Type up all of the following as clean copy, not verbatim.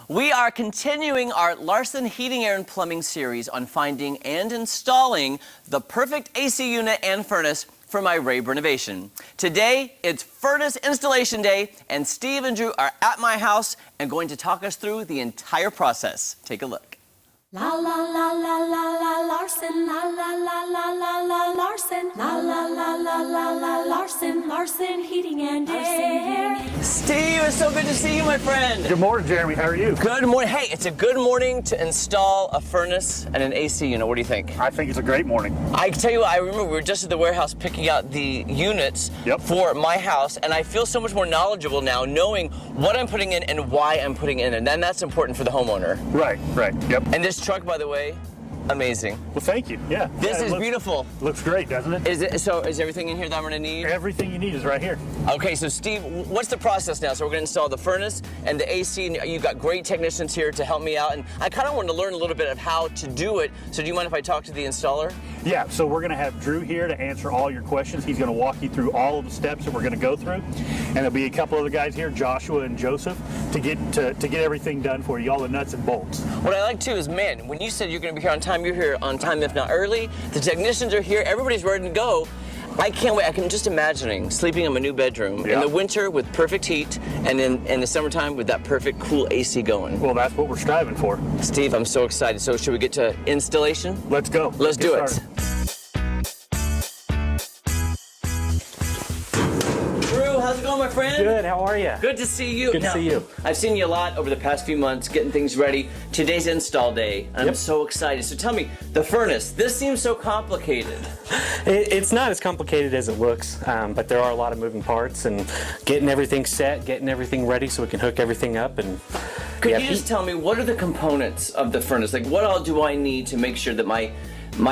We are continuing our Larson Heating, Air, and Plumbing series on finding and installing the perfect AC unit and furnace for my Rabe renovation. Today, it's furnace installation day, and Steve and Drew are at my house and going to talk us through the entire process. Take a look. La la la la la la Larson, la la la la la la Larson, la la la la la la Larson, Larson Heating and Air. Steve, it's so good to see you, my friend. Good morning, Jeremy. How are you? Good morning. Hey, it's a good morning to install a furnace and an AC unit. What do you think? I think it's a great morning. I tell you what, I remember we were just at the warehouse picking out the units for my house, and I feel so much more knowledgeable now knowing what I'm putting in and why I'm putting it in, and then that's important for the homeowner. Right, yep. And this truck, by the way, amazing. Well, thank you. Yeah. This is beautiful. Looks great, doesn't it? So is everything in here that I'm going to need? Everything you need is right here. Okay, so Steve, what's the process now? So we're going to install the furnace and the AC, and you've got great technicians here to help me out, and I kind of wanted to learn a little bit of how to do it. So do you mind if I talk to the installer? Yeah, so we're going to have Drew here to answer all your questions. He's going to walk you through all of the steps that we're going to go through, and there'll be a couple other guys here, Joshua and Joseph, to get everything done for you, all the nuts and bolts. What I like too is, man, when you said you're going to be here on time, you're here on time, if not early. The technicians are here. Everybody's ready to go. I can't wait. I can just imagining sleeping in my new bedroom in the winter with perfect heat, and in the summertime with that perfect cool AC going. Well, that's what we're striving for. Steve, I'm so excited. So should we get to installation? Let's go. Let's do it. How's it going, my friend? Good, how are you? Good to see you. Good to see you. I've seen you a lot over the past few months getting things ready. Today's install day. I'm so excited. So tell me, the furnace, this seems so complicated. It's not as complicated as it looks, but there are a lot of moving parts and getting everything set, getting everything ready so we can hook everything up. And could you just tell me, what are the components of the furnace? Like, what all do I need to make sure that my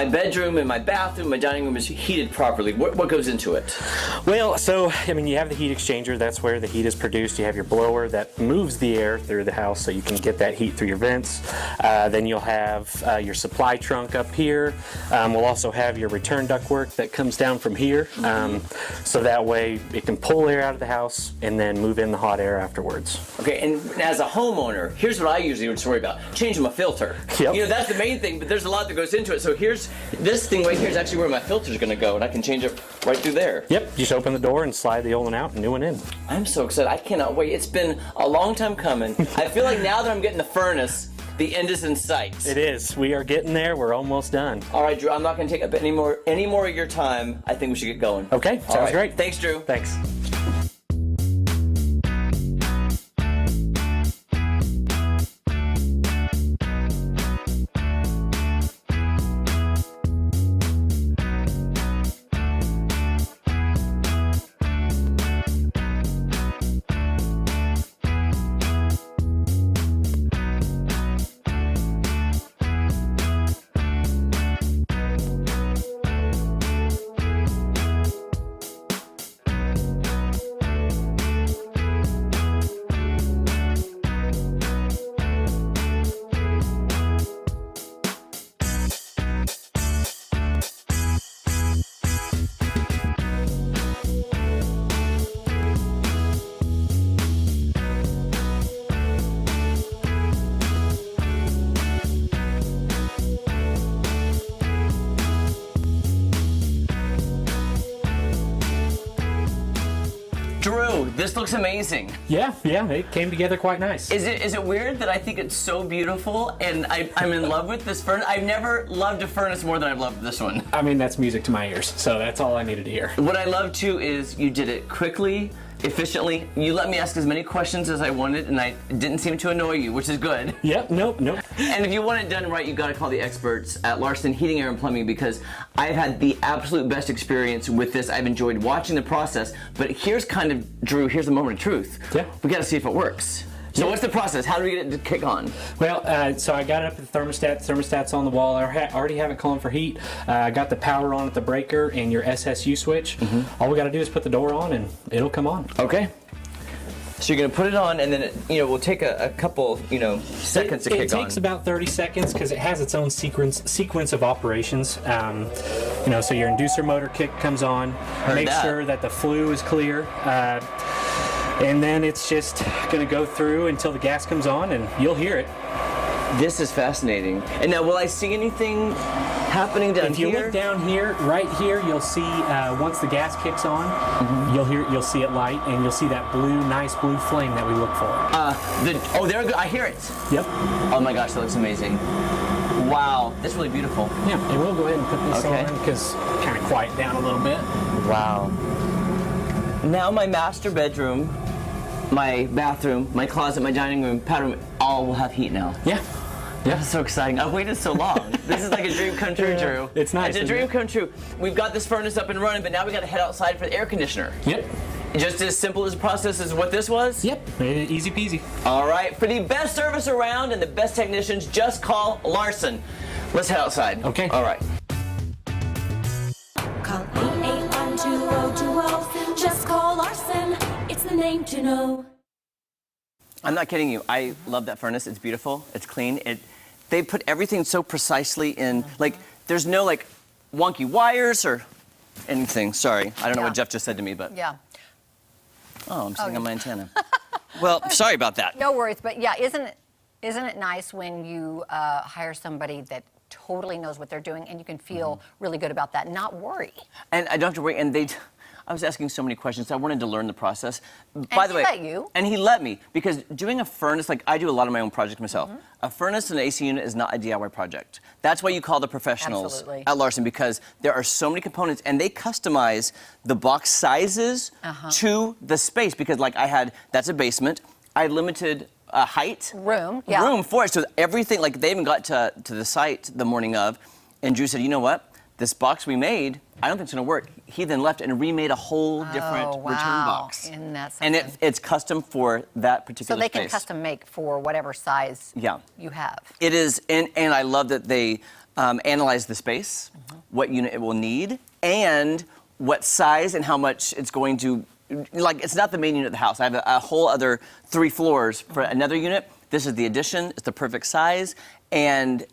bedroom and my bathroom, my dining room is heated properly? What goes into it? Well, so, I mean, you have the heat exchanger. That's where the heat is produced. You have your blower that moves the air through the house so you can get that heat through your vents. Then you'll have your supply trunk up here. We'll also have your return ductwork that comes down from here. So that way it can pull air out of the house and then move in the hot air afterwards. Okay, and as a homeowner, here's what I usually would worry about. Changing my filter. Yep. You know, that's the main thing, but there's a lot that goes into it. So here's this thing right here is actually where my filter's going to go, and I can change it right through there. Yep, just open the door and slide the old one out and new one in. I'm so excited. I cannot wait. It's been a long time coming. I feel like now that I'm getting the furnace, the end is in sight. It is. We are getting there. We're almost done. All right, Drew, I'm not going to take up any more of your time. I think we should get going. Okay, sounds great. Thanks, Drew. Thanks. Drew, this looks amazing. Yeah, it came together quite nice. Is it weird that I think it's so beautiful and I'm in love with this furnace? I've never loved a furnace more than I've loved this one. I mean, that's music to my ears, so that's all I needed to hear. What I love too is you did it quickly, efficiently. You let me ask as many questions as I wanted, and I didn't seem to annoy you, which is good. Yep, nope. And if you want it done right, you got to call the experts at Larson Heating, Air, and Plumbing, because I've had the absolute best experience with this. I've enjoyed watching the process, but here's kind of, Drew, here's the moment of truth. Yeah. We got to see if it works. So what's the process? How do we get it to kick on? Well, so I got it up at the thermostat. The thermostat's on the wall. I already have it calling for heat. I got the power on at the breaker and your SSU switch. All we got to do is put the door on and it'll come on. Okay. So you're going to put it on, and then it, we'll take a couple, seconds to kick on. It takes about 30 seconds because it has its own sequence of operations. So your inducer motor kick comes on. Make sure that the flue is clear. And then it's just gonna go through until the gas comes on and you'll hear it. This is fascinating. And now, will I see anything happening down If you here? look down here, right here, you'll see once the gas kicks on, you'll see it light, and you'll see that nice blue flame that we look for. Oh, there we go. I hear it. Yep. Oh my gosh, that looks amazing. Wow, that's really beautiful. Yeah, and we'll go ahead and put this Okay. on because kind of quiet down a little bit. Wow. Now my master bedroom, my bathroom, my closet, my dining room, powder room, all will have heat now. Yeah. Yeah. That's so exciting. I've waited so long. This is like a dream come true, Drew. It's nice, It's a isn't dream it? come true. We've got this furnace up and running, but now we got to head outside for the air conditioner. Yep. Just as simple as process as what this was? Yep. Easy peasy. All right. For the best service around and the best technicians, just call Larson. Let's head outside. Okay. All right. Call 881-2020. Just call Larson. It's the name to know. I'm not kidding you. I love that furnace. It's beautiful. It's clean. They put everything so precisely in. Like, there's no like wonky wires or anything. Sorry, I don't know what Jeff just said to me, but Yeah, oh, I'm sitting on my antenna. Well, sorry about that. no worries. But yeah, isn't it nice when you hire somebody that totally knows what they're doing and you can feel really good about that, and not worry? And I don't have to worry. And I was asking so many questions. I wanted to learn the process. He let you. And he let me, because doing a furnace, like I do a lot of my own projects myself. A furnace and an AC unit is not a DIY project. That's why you call the professionals Absolutely. at Larson, because there are so many components and they customize the box sizes to the space. Because like that's a basement. I had limited height. Room, yeah. Room for it. So everything, like they even got to the site the morning of, and Drew said, you know what? This box we made, I don't think it's gonna work. He then left and remade a whole different return box. Isn't that And something? it's custom for that particular So they space. can custom make for whatever size you have. It is, and I love that they analyze the space, what unit it will need, and what size and how much it's going to, like it's not the main unit of the house. I have a whole other 3 floors for another unit. This is the addition, it's the perfect size, and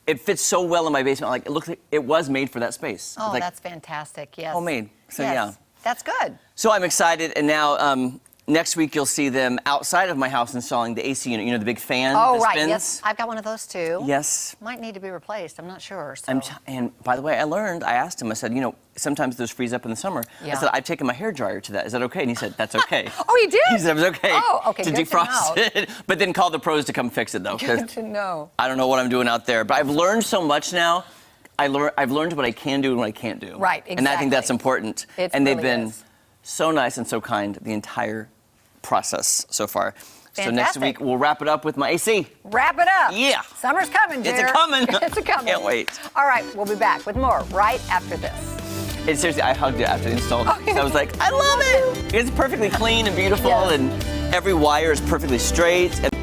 it fits so well in my basement. Like it looks like it was made for that space. Oh, It's like that's fantastic. Yes. homemade. So Yes. yeah. That's good. So I'm excited, and now next week you'll see them outside of my house installing the AC unit. You know, the big fan Oh, that right. spins? Yes. I've got one of those too. Yes. Might need to be replaced. I'm not sure. So. And by the way, I asked him, I said, you know, sometimes those freeze up in the summer. Yeah. I said, I've taken my hairdryer to that. Is that okay? And he said, that's okay. Oh, you did? He said it was okay. Oh, okay, to good to defrost know. it. But then call the pros to come fix it, though. 'cause Good to know. I don't know what I'm doing out there. But I've learned so much now. I've learned what I can do and what I can't do. Right, And I think that's exactly. important. It and they've really been is. so nice and so kind the entire process so far. So next Fantastic. week, we'll wrap it up with my AC. Wrap it up. Yeah. Summer's coming, It's dear. a-coming. It's a coming. Can't wait. All right, we'll be back with more right after this. And seriously, I hugged it after they installed it. Okay. I was like, I love it. It's perfectly clean and beautiful, Yes. and every wire is perfectly straight. And